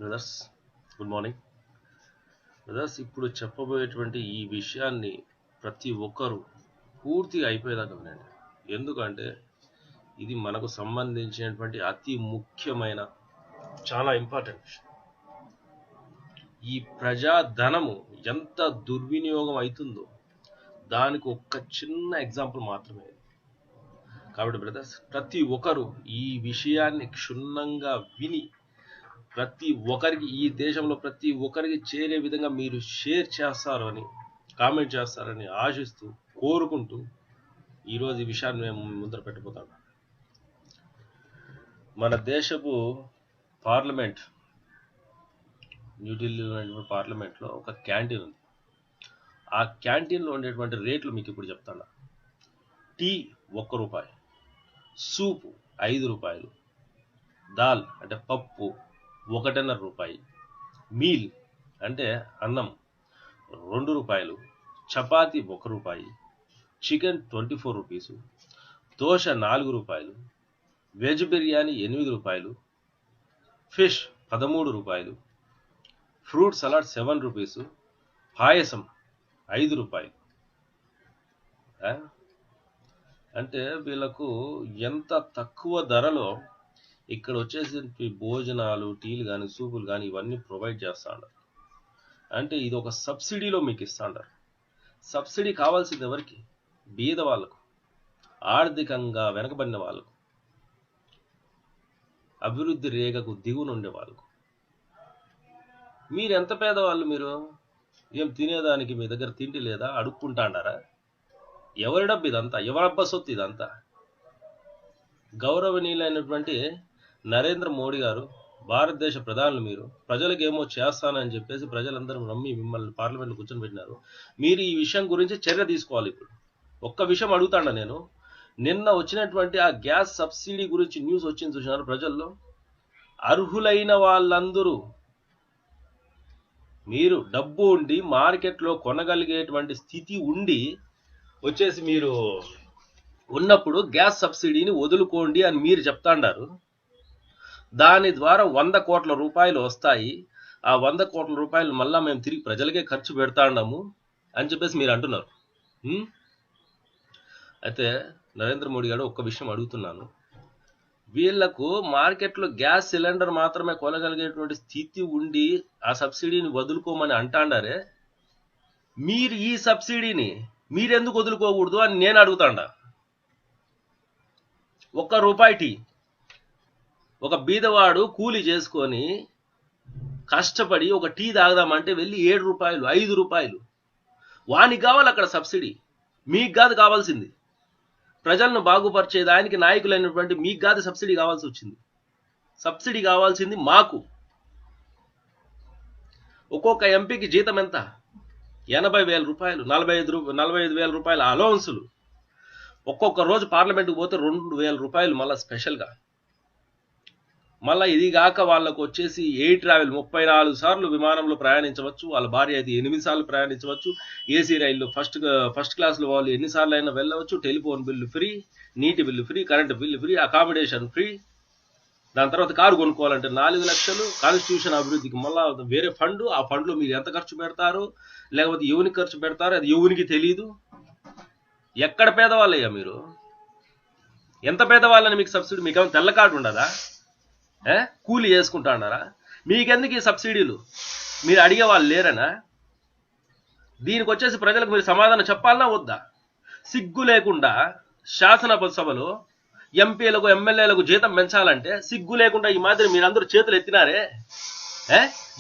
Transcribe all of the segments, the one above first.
Brothers, good morning. Brothers, ఇప్పుడు చెప్పబోయేటువంటి ఈ విషయాన్ని ప్రతి ఒక్కరూ పూర్తిగా అయిపోయేదాకా వినండి. ఎందుకంటే ఇది మనకు సంబంధించినటువంటి అతి ముఖ్యమైన చాలా ఇంపార్టెంట్ విషయం. ఈ ప్రజాధనము ఎంత దుర్వినియోగం అవుతుందో దానికి ఒక్క చిన్న ఎగ్జాంపుల్ మాత్రమే. కాబట్టి బ్రదర్స్, ప్రతి ఒక్కరు ఈ విషయాన్ని క్షుణ్ణంగా విని ప్రతి ఒక్కరికి, ఈ దేశంలో ప్రతి ఒక్కరికి చేరే విధంగా మీరు షేర్ చేస్తారని, కామెంట్ చేస్తారని ఆశిస్తూ, కోరుకుంటూ ఈరోజు ఈ విషయాన్ని మేము ముందర పెట్టబోతాం. మన దేశపు పార్లమెంట్, న్యూఢిల్లీలో ఉన్నటువంటి పార్లమెంట్లో ఒక క్యాంటీన్ ఉంది. ఆ క్యాంటీన్లో ఉండేటువంటి రేట్లు మీకు ఇప్పుడు చెప్తాను. టీ 1 రూపాయి, సూపు 5 రూపాయలు, దాల్ అంటే పప్పు 1.5 రూపాయి, మీల్ అంటే అన్నం 2 రూపాయలు, చపాతీ 1 రూపాయి, చికెన్ 24 రూపీసు, దోశ 4 రూపాయలు, వెజ్ బిర్యానీ 8 రూపాయలు, ఫిష్ 13 రూపాయలు, ఫ్రూట్ సలాడ్ 7 రూపీసు, పాయసం 5 రూపాయలు. అంటే వీళ్ళకు ఎంత తక్కువ ధరలో ఇక్కడ వచ్చేసి భోజనాలు, టీలు కానీ, సూపులు కానీ ఇవన్నీ ప్రొవైడ్ చేస్తా ఉంటారు. అంటే ఇది ఒక సబ్సిడీలో మీకు ఇస్తా ఉంటారు. సబ్సిడీ కావాల్సింది ఎవరికి? బీద వాళ్ళకు, ఆర్థికంగా వెనకబడిన వాళ్ళకు, అభివృద్ధి రేఖకు దిగువన ఉండే వాళ్ళకు. మీరు ఎంత పేదవాళ్ళు? మీరు ఏం తినేదానికి మీ దగ్గర తిండి లేదా? అడుక్కుంటా అంటారా? ఎవరి డబ్బు ఇదంతా? ఎవరబ్బా సొత్తు ఇదంతా? గౌరవనీయులైనటువంటి నరేంద్ర మోడీ గారు, భారతదేశ ప్రధానులు, మీరు ప్రజలకు ఏమో చేస్తానని చెప్పేసి ప్రజలందరూ నమ్మి మిమ్మల్ని పార్లమెంట్లో కూర్చొని పెట్టినారు. మీరు ఈ విషయం గురించి చర్య తీసుకోవాలి. ఇప్పుడు ఒక్క విషయం అడుగుతాను నేను. నిన్న వచ్చినటువంటి ఆ గ్యాస్ సబ్సిడీ గురించి న్యూస్ వచ్చింది చూసినారు ప్రజల్లో. అర్హులైన వాళ్ళందరూ, మీరు డబ్బు ఉండి మార్కెట్లో కొనగలిగేటువంటి స్థితి ఉండి వచ్చేసి మీరు ఉన్నప్పుడు గ్యాస్ సబ్సిడీని వదులుకోండి అని మీరు చెప్తాండారు. దాని ద్వారా 100 కోట్ల రూపాయలు వస్తాయి. ఆ 100 కోట్ల రూపాయలు మళ్ళా మేము తిరిగి ప్రజలకే ఖర్చు పెడతాండాము అని చెప్పేసి మీరు అంటున్నారు. అయితే నరేంద్ర మోడీ గారు ఒక్క విషయం అడుగుతున్నాను. వీళ్లకు మార్కెట్లో గ్యాస్ సిలిండర్ మాత్రమే కొనగలిగేటువంటి స్థితి ఉండి ఆ సబ్సిడీని వదులుకోమని అంటాండారే, మీరు ఈ సబ్సిడీని మీరెందుకు వదులుకోకూడదు అని నేను అడుగుతాండా. 1 రూపాయి టీ, ఒక బీదవాడు కూలి చేసుకొని కష్టపడి ఒక టీ తాగదామంటే వెళ్ళి 7 రూపాయలు, 5 రూపాయలు. వానికి కావాలి అక్కడ సబ్సిడీ, మీకు కాదు కావాల్సింది. ప్రజలను బాగుపరిచేదానికి నాయకులైనటువంటి మీకు కాదు సబ్సిడీ కావాల్సి వచ్చింది. సబ్సిడీ కావాల్సింది మాకు. ఒక్కొక్క ఎంపీకి జీతం ఎంత? 80,000 రూపాయలు, 45,000 రూపాయల అలౌన్సులు. ఒక్కొక్క రోజు పార్లమెంట్కి పోతే 2,000 రూపాయలు మళ్ళీ స్పెషల్గా. మళ్ళీ ఇది కాక వాళ్ళకు వచ్చేసి ఎయిర్ ట్రావెల్ 34 సార్లు విమానంలో ప్రయాణించవచ్చు. వాళ్ళ భార్య అయితే 8 సార్లు ప్రయాణించవచ్చు. ఏసీ రైల్లో ఫస్ట్ క్లాస్లో వాళ్ళు ఎన్నిసార్లు అయినా వెళ్ళవచ్చు. టెలిఫోన్ బిల్లు ఫ్రీ, నీటి bill free, current bill free, accommodation free. దాని తర్వాత కారు కొనుక్కోవాలంటే 4 లక్షలు. కాన్స్టిట్యూషన్ అభివృద్ధికి మళ్ళీ వేరే ఫండ్. ఆ ఫండ్లో మీరు ఎంత ఖర్చు పెడతారు, లేకపోతే ఎవరికి ఖర్చు పెడతారు అది ఎవరికి తెలియదు. ఎక్కడ పేదవాళ్ళయ్యా మీరు? ఎంత పేదవాళ్ళని మీకు సబ్సిడీ? మీకేమైనా తెల్ల కార్డు ఉండదా? కూలి చేసుకుంటా అన్నారా? మీకెందుకు ఈ సబ్సిడీలు? మీరు అడిగే వాళ్ళు లేరనా? దీనికి వచ్చేసి ప్రజలకు మీరు సమాధానం చెప్పాలన్నా వద్దా? సిగ్గు లేకుండా శాసనసభలో ఎంపీలకు, ఎమ్మెల్యేలకు జీతం పెంచాలంటే సిగ్గు లేకుండా ఈ మాదిరి మీరందరూ చేతులు ఎత్తినారే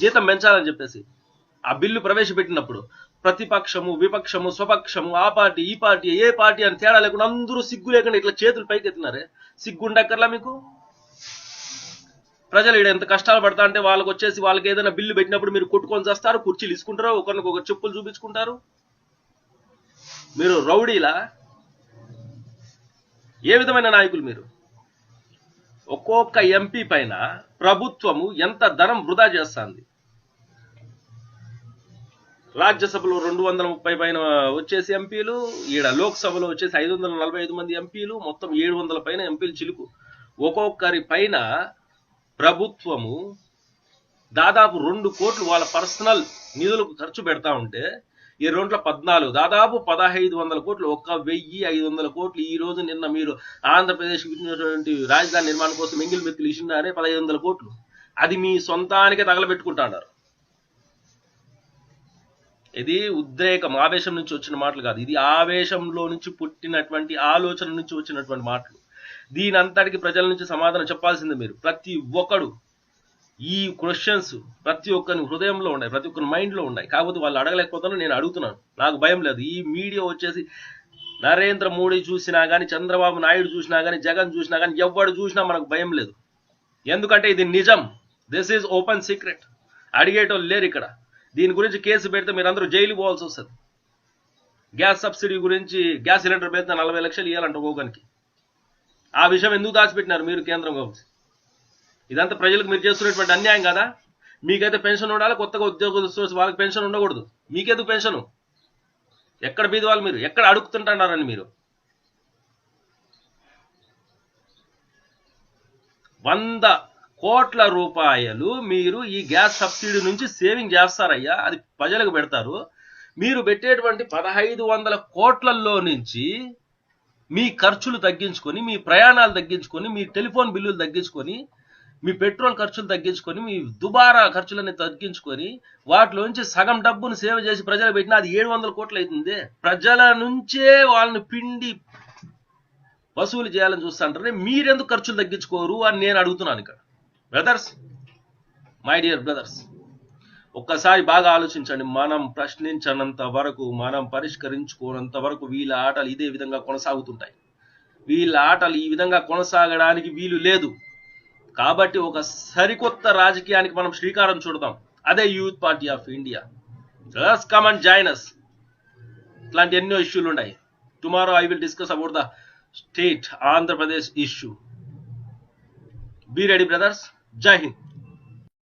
జీతం పెంచాలని చెప్పేసి. ఆ బిల్లు ప్రవేశపెట్టినప్పుడు ప్రతిపక్షము, విపక్షము, స్వపక్షము, ఆ పార్టీ, ఈ పార్టీ, ఏ పార్టీ అని తేడా లేకుండా అందరూ సిగ్గు లేకుండా ఇట్లా చేతులు పైకి ఎత్తినారే. సిగ్గుండక్కర్లా మీకు? ప్రజలు ఇక్కడ ఎంత కష్టాలు పడతా అంటే వాళ్ళకి వచ్చేసి వాళ్ళకి ఏదైనా బిల్లు పెట్టినప్పుడు మీరు కొట్టుకొని చేస్తారు, కుర్చీలు ఇసుకుంటారు, ఒకరికొకరు చెప్పులు చూపించుకుంటారు. మీరు రౌడీలా? ఏ విధమైన నాయకులు మీరు? ఒక్కొక్క ఎంపీ పైన ప్రభుత్వము ఎంత ధనం వృధా చేస్తుంది. రాజ్యసభలో 230 పైన వచ్చేసి ఎంపీలు, ఈడ లోక్సభలో వచ్చేసి 545 మంది ఎంపీలు, మొత్తం 700 పైన ఎంపీలు చిలుకు. ఒక్కొక్కరి పైన ప్రభుత్వము దాదాపు 2 కోట్లు వాళ్ళ పర్సనల్ నిధులకు ఖర్చు పెడతా ఉంటే ఈ 214 దాదాపు 1500 కోట్లు, 1500 కోట్లు ఈ రోజు నిన్న మీరు ఆంధ్రప్రదేశ్ ఇచ్చినటువంటి రాజధాని నిర్మాణం కోసం ఎంగిల్ మెత్తులు ఇచ్చినారే 1500 కోట్లు, అది మీ సొంతానికే తగలబెట్టుకుంటున్నారు. ఇది ఉద్రేకం, ఆవేశం నుంచి వచ్చిన మాటలు కాదు, ఇది ఆవేశంలో నుంచి పుట్టినటువంటి ఆలోచన నుంచి వచ్చినటువంటి మాటలు. దీని అంతటికి ప్రజల నుంచి సమాధానం చెప్పాల్సిందే మీరు. ప్రతి ఒక్కడు ఈ క్వశ్చన్స్ ప్రతి ఒక్కరి హృదయంలో ఉన్నాయి, ప్రతి ఒక్కరి మైండ్లో ఉన్నాయి. కాకపోతే వాళ్ళు అడగలేకపోతాను, నేను అడుగుతున్నాను. నాకు భయం లేదు. ఈ మీడియా వచ్చేసి నరేంద్ర మోడీ చూసినా కానీ, చంద్రబాబు నాయుడు చూసినా కానీ, జగన్ చూసినా కానీ, ఎవడు చూసినా మనకు భయం లేదు. ఎందుకంటే ఇది నిజం. This is open secret. అడిగేటోళ్ళు లేరు ఇక్కడ. దీని గురించి కేసు పెడితే మీరందరూ జైలు పోవాల్సి వస్తుంది. గ్యాస్ సబ్సిడీ గురించి గ్యాస్ సిలిండర్ పెడితే 40 లక్షలు ఇవ్వాలంట ఒక్కొక్కరికి. ఆ విషయం ఎందుకు దాచిపెట్టినారు మీరు కేంద్రం గురించి? ఇదంతా ప్రజలకు మీరు చేస్తున్నటువంటి అన్యాయం కదా. మీకైతే పెన్షన్ ఉండాలి, కొత్తగా ఉద్యోగస్తులు వాళ్ళకి పెన్షన్ ఉండకూడదు. మీకెందుకు పెన్షన్? ఎక్కడ బీది వాళ్ళు మీరు? ఎక్కడ అడుగుతుంటున్నారని మీరు? 100 కోట్ల రూపాయలు మీరు ఈ గ్యాస్ సబ్సిడీ నుంచి సేవింగ్ చేస్తారయ్యా, అది ప్రజలకు పెడతారు. మీరు పెట్టేటువంటి 1500 కోట్లలో నుంచి మీ ఖర్చులు తగ్గించుకొని, మీ ప్రయాణాలు తగ్గించుకొని, మీ టెలిఫోన్ బిల్లులు తగ్గించుకొని, మీ పెట్రోల్ ఖర్చులు తగ్గించుకొని, మీ దుబారా ఖర్చులన్నీ తగ్గించుకొని, వాటిలోంచి సగం డబ్బును సేవ్ చేసి ప్రజలు పెట్టినా అది 700 కోట్లు అవుతుంది. ప్రజల నుంచే వాళ్ళని పిండి వసూలు చేయాలని చూస్తుంటారే, మీరెందుకు ఖర్చులు తగ్గించుకోరు అని నేను అడుగుతున్నాను ఇక్కడ. బ్రదర్స్, మై డియర్ బ్రదర్స్, ఒక్కసారి బాగా ఆలోచించండి. మనం ప్రశ్నించనంత వరకు, మనం పరిష్కరించుకోనంత వరకు వీళ్ళ ఆటలు ఇదే విధంగా కొనసాగుతుంటాయి. వీళ్ళ ఆటలు ఈ విధంగా కొనసాగడానికి వీలు లేదు. కాబట్టి ఒక సరికొత్త రాజకీయానికి మనం శ్రీకారం చుడదాం. అదే youth party of India. Just come and join us. ఇట్లాంటి ఎన్నో ఇష్యూలు ఉన్నాయి. Tomorrow I will discuss about the state Andhra Pradesh issue. Be ready brothers. Jai Hind.